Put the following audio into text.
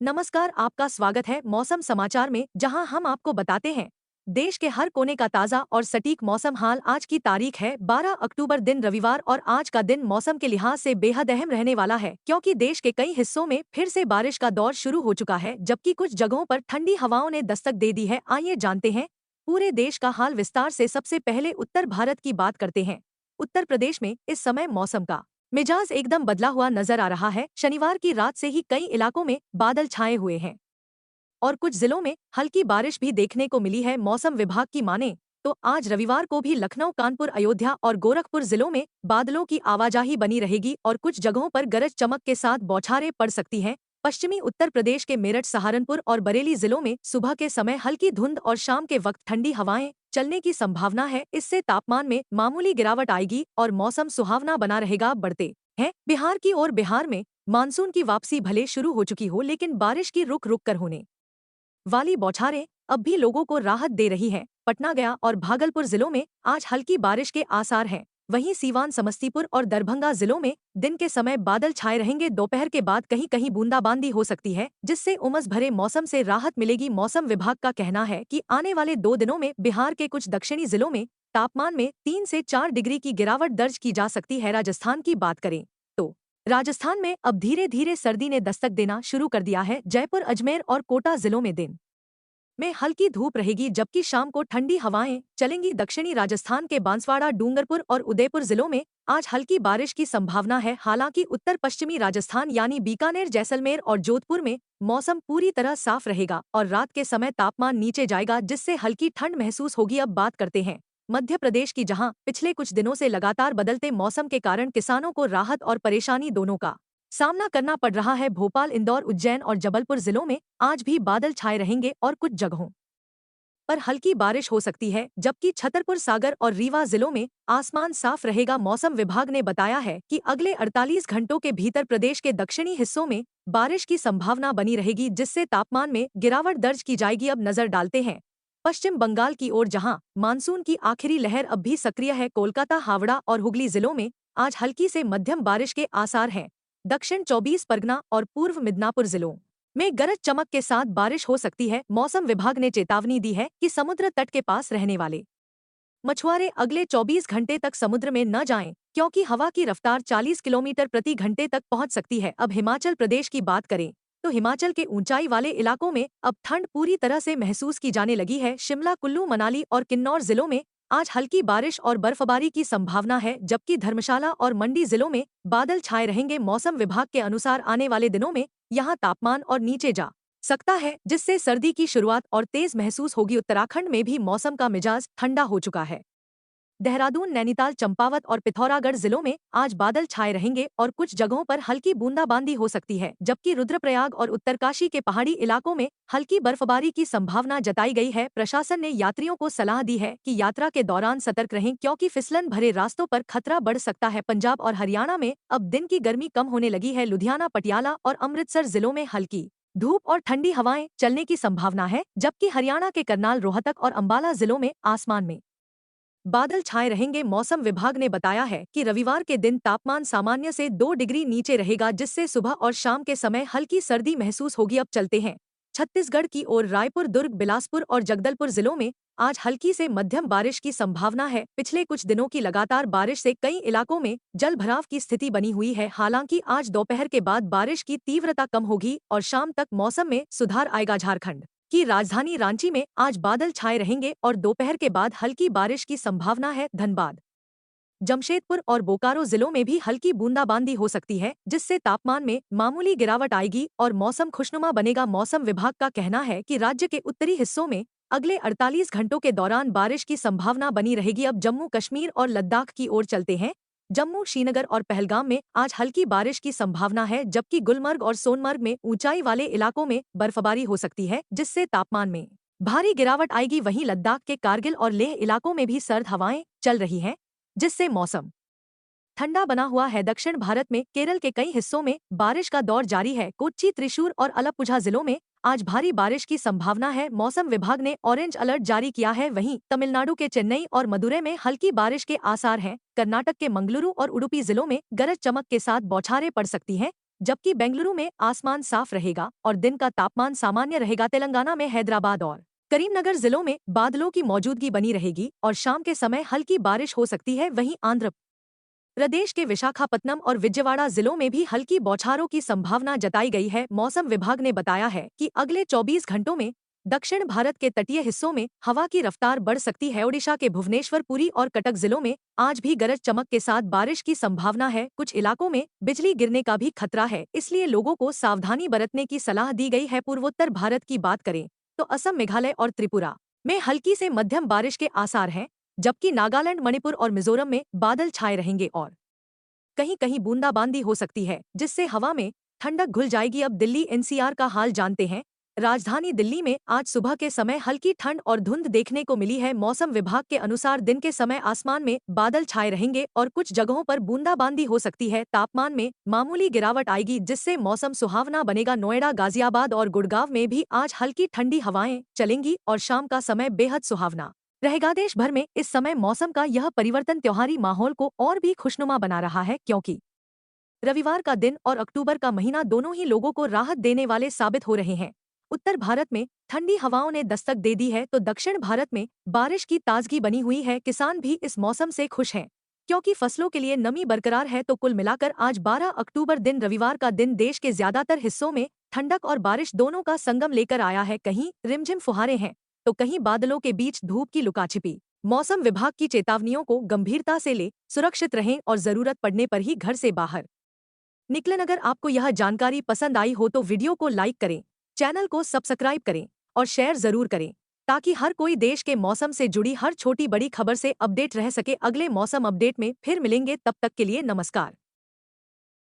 नमस्कार, आपका स्वागत है मौसम समाचार में, जहां हम आपको बताते हैं देश के हर कोने का ताज़ा और सटीक मौसम हाल। आज की तारीख है 12 अक्टूबर, दिन रविवार, और आज का दिन मौसम के लिहाज से बेहद अहम रहने वाला है, क्योंकि देश के कई हिस्सों में फिर से बारिश का दौर शुरू हो चुका है, जबकि कुछ जगहों पर ठंडी हवाओं ने दस्तक दे दी है। आइए जानते हैं पूरे देश का हाल विस्तार से। सबसे पहले उत्तर भारत की बात करते हैं। उत्तर प्रदेश में इस समय मौसम का मिजाज एकदम बदला हुआ नजर आ रहा है। शनिवार की रात से ही कई इलाकों में बादल छाए हुए हैं और कुछ जिलों में हल्की बारिश भी देखने को मिली है। मौसम विभाग की माने तो आज रविवार को भी लखनऊ, कानपुर, अयोध्या और गोरखपुर जिलों में बादलों की आवाजाही बनी रहेगी और कुछ जगहों पर गरज चमक के साथ बौछारें पड़ सकती हैं। पश्चिमी उत्तर प्रदेश के मेरठ, सहारनपुर और बरेली जिलों में सुबह के समय हल्की धुंध और शाम के वक्त ठंडी हवाएं चलने की संभावना है। इससे तापमान में मामूली गिरावट आएगी और मौसम सुहावना बना रहेगा। बढ़ते हैं बिहार की ओर। बिहार में मानसून की वापसी भले शुरू हो चुकी हो, लेकिन बारिश की रुक रुक कर होने वाली बौछारें अब भी लोगों को राहत दे रही हैं। पटना, गया और भागलपुर जिलों में आज हल्की बारिश के आसार हैं। वहीं सीवान, समस्तीपुर और दरभंगा जिलों में दिन के समय बादल छाए रहेंगे। दोपहर के बाद कहीं कहीं बूंदाबांदी हो सकती है, जिससे उमस भरे मौसम से राहत मिलेगी। मौसम विभाग का कहना है कि आने वाले 2 दिनों में बिहार के कुछ दक्षिणी जिलों में तापमान में 3 से 4 डिग्री की गिरावट दर्ज की जा सकती है। राजस्थान की बात करें तो राजस्थान में अब धीरे धीरे सर्दी ने दस्तक देना शुरू कर दिया है। जयपुर, अजमेर और कोटा जिलों में दिन में हल्की धूप रहेगी, जबकि शाम को ठंडी हवाएं चलेंगी। दक्षिणी राजस्थान के बांसवाड़ा, डूंगरपुर और उदयपुर जिलों में आज हल्की बारिश की संभावना है। हालांकि उत्तर पश्चिमी राजस्थान यानी बीकानेर, जैसलमेर और जोधपुर में मौसम पूरी तरह साफ रहेगा और रात के समय तापमान नीचे जाएगा, जिससे हल्की ठंड महसूस होगी। अब बात करते हैं मध्य प्रदेश की, जहां पिछले कुछ दिनों से लगातार बदलते मौसम के कारण किसानों को राहत और परेशानी दोनों का सामना करना पड़ रहा है। भोपाल, इंदौर, उज्जैन और जबलपुर जिलों में आज भी बादल छाए रहेंगे और कुछ जगहों पर हल्की बारिश हो सकती है, जबकि छतरपुर, सागर और रीवा जिलों में आसमान साफ रहेगा। मौसम विभाग ने बताया है कि अगले 48 घंटों के भीतर प्रदेश के दक्षिणी हिस्सों में बारिश की संभावना बनी रहेगी, जिससे तापमान में गिरावट दर्ज की जाएगी। अब नजर डालते हैं पश्चिम बंगाल की ओर, जहां मानसून की आखिरी लहर अब भी सक्रिय है। कोलकाता, हावड़ा और हुगली जिलों में आज हल्की से मध्यम बारिश के आसार हैं। दक्षिण 24 परगना और पूर्व मिदनापुर जिलों में गरज चमक के साथ बारिश हो सकती है। मौसम विभाग ने चेतावनी दी है कि समुद्र तट के पास रहने वाले मछुआरे अगले 24 घंटे तक समुद्र में न जाएं, क्योंकि हवा की रफ्तार 40 किलोमीटर प्रति घंटे तक पहुंच सकती है। अब हिमाचल प्रदेश की बात करें तो हिमाचल के ऊंचाई वाले इलाकों में अब ठंड पूरी तरह से महसूस की जाने लगी है। शिमला, कुल्लू, मनाली और किन्नौर जिलों में आज हल्की बारिश और बर्फबारी की संभावना है, जबकि धर्मशाला और मंडी जिलों में बादल छाए रहेंगे। मौसम विभाग के अनुसार आने वाले दिनों में यहाँ तापमान और नीचे जा सकता है, जिससे सर्दी की शुरुआत और तेज महसूस होगी। उत्तराखंड में भी मौसम का मिजाज ठंडा हो चुका है। देहरादून, नैनीताल, चंपावत और पिथौरागढ़ जिलों में आज बादल छाए रहेंगे और कुछ जगहों पर हल्की बूंदाबांदी हो सकती है, जबकि रुद्रप्रयाग और उत्तरकाशी के पहाड़ी इलाकों में हल्की बर्फबारी की संभावना जताई गई है। प्रशासन ने यात्रियों को सलाह दी है कि यात्रा के दौरान सतर्क रहें, क्योंकि फिसलन भरे रास्तों पर खतरा बढ़ सकता है। पंजाब और हरियाणा में अब दिन की गर्मी कम होने लगी है। लुधियाना, पटियाला और अमृतसर जिलों में हल्की धूप और ठंडी हवाएं चलने की संभावना है, जबकि हरियाणा के करनाल, रोहतक और अंबाला जिलों में आसमान में बादल छाए रहेंगे। मौसम विभाग ने बताया है कि रविवार के दिन तापमान सामान्य से 2 डिग्री नीचे रहेगा, जिससे सुबह और शाम के समय हल्की सर्दी महसूस होगी। अब चलते हैं छत्तीसगढ़ की ओर। रायपुर, दुर्ग, बिलासपुर और जगदलपुर जिलों में आज हल्की से मध्यम बारिश की संभावना है। पिछले कुछ दिनों की लगातार बारिश से कई इलाकों में जल भराव की स्थिति बनी हुई है। हालांकि आज दोपहर के बाद बारिश की तीव्रता कम होगी और शाम तक मौसम में सुधार आएगा। झारखंड की राजधानी रांची में आज बादल छाए रहेंगे और दोपहर के बाद हल्की बारिश की संभावना है। धनबाद, जमशेदपुर और बोकारो जिलों में भी हल्की बूंदाबांदी हो सकती है, जिससे तापमान में मामूली गिरावट आएगी और मौसम खुशनुमा बनेगा। मौसम विभाग का कहना है कि राज्य के उत्तरी हिस्सों में अगले 48 घंटों के दौरान बारिश की संभावना बनी रहेगी। अब जम्मू कश्मीर और लद्दाख की ओर चलते हैं। जम्मू, श्रीनगर और पहलगाम में आज हल्की बारिश की संभावना है, जबकि गुलमर्ग और सोनमर्ग में ऊंचाई वाले इलाकों में बर्फबारी हो सकती है, जिससे तापमान में भारी गिरावट आएगी। वहीं लद्दाख के कारगिल और लेह इलाकों में भी सर्द हवाएं चल रही हैं, जिससे मौसम ठंडा बना हुआ है। दक्षिण भारत में केरल के कई हिस्सों में बारिश का दौर जारी है। कोच्चि, त्रिशूर और अलप्पुझा जिलों में आज भारी बारिश की संभावना है। मौसम विभाग ने ऑरेंज अलर्ट जारी किया है। वहीं तमिलनाडु के चेन्नई और मदुरै में हल्की बारिश के आसार हैं। कर्नाटक के मंगलुरु और उडुपी जिलों में गरज चमक के साथ बौछारें पड़ सकती हैं, जबकि बेंगलुरु में आसमान साफ रहेगा और दिन का तापमान सामान्य रहेगा। तेलंगाना में हैदराबाद और करीमनगर जिलों में बादलों की मौजूदगी बनी रहेगी और शाम के समय हल्की बारिश हो सकती है। वहीं आंध्र प्रदेश के विशाखापत्तनम और विजयवाड़ा जिलों में भी हल्की बौछारों की संभावना जताई गई है। मौसम विभाग ने बताया है कि अगले 24 घंटों में दक्षिण भारत के तटीय हिस्सों में हवा की रफ्तार बढ़ सकती है। ओडिशा के भुवनेश्वर, पुरी और कटक जिलों में आज भी गरज चमक के साथ बारिश की संभावना है। कुछ इलाकों में बिजली गिरने का भी खतरा है, इसलिए लोगों को सावधानी बरतने की सलाह दी गई है। पूर्वोत्तर भारत की बात करें तो असम, मेघालय और त्रिपुरा में हल्की से मध्यम बारिश के आसार हैं, जबकि नागालैंड, मणिपुर और मिजोरम में बादल छाए रहेंगे और कहीं कहीं बूंदाबांदी हो सकती है, जिससे हवा में ठंडक घुल जाएगी। अब दिल्ली एनसीआर का हाल जानते हैं। राजधानी दिल्ली में आज सुबह के समय हल्की ठंड और धुंध देखने को मिली है। मौसम विभाग के अनुसार दिन के समय आसमान में बादल छाए रहेंगे और कुछ जगहों पर बूंदाबांदी हो सकती है। तापमान में मामूली गिरावट आएगी, जिससे मौसम सुहावना बनेगा। नोएडा, गाजियाबाद और गुड़गांव में भी आज हल्की ठंडी हवाएं चलेंगी और शाम का समय बेहद सुहावना रहेगा। देश भर में इस समय मौसम का यह परिवर्तन त्योहारी माहौल को और भी खुशनुमा बना रहा है, क्योंकि रविवार का दिन और अक्टूबर का महीना दोनों ही लोगों को राहत देने वाले साबित हो रहे हैं। उत्तर भारत में ठंडी हवाओं ने दस्तक दे दी है, तो दक्षिण भारत में बारिश की ताजगी बनी हुई है। किसान भी इस मौसम से खुश हैं, क्योंकि फसलों के लिए नमी बरकरार है। तो कुल मिलाकर आज 12 अक्टूबर दिन, रविवार का दिन, देश के ज्यादातर हिस्सों में ठंडक और बारिश दोनों का संगम लेकर आया है। कहीं रिमझिम फुहारे हैं तो कहीं बादलों के बीच धूप की लुकाछिपी। मौसम विभाग की चेतावनियों को गंभीरता से ले, सुरक्षित रहें और जरूरत पड़ने पर ही घर से बाहर निकलें। अगर आपको यह जानकारी पसंद आई हो तो वीडियो को लाइक करें, चैनल को सब्सक्राइब करें और शेयर जरूर करें, ताकि हर कोई देश के मौसम से जुड़ी हर छोटी बड़ी खबर से अपडेट रह सके। अगले मौसम अपडेट में फिर मिलेंगे, तब तक के लिए नमस्कार।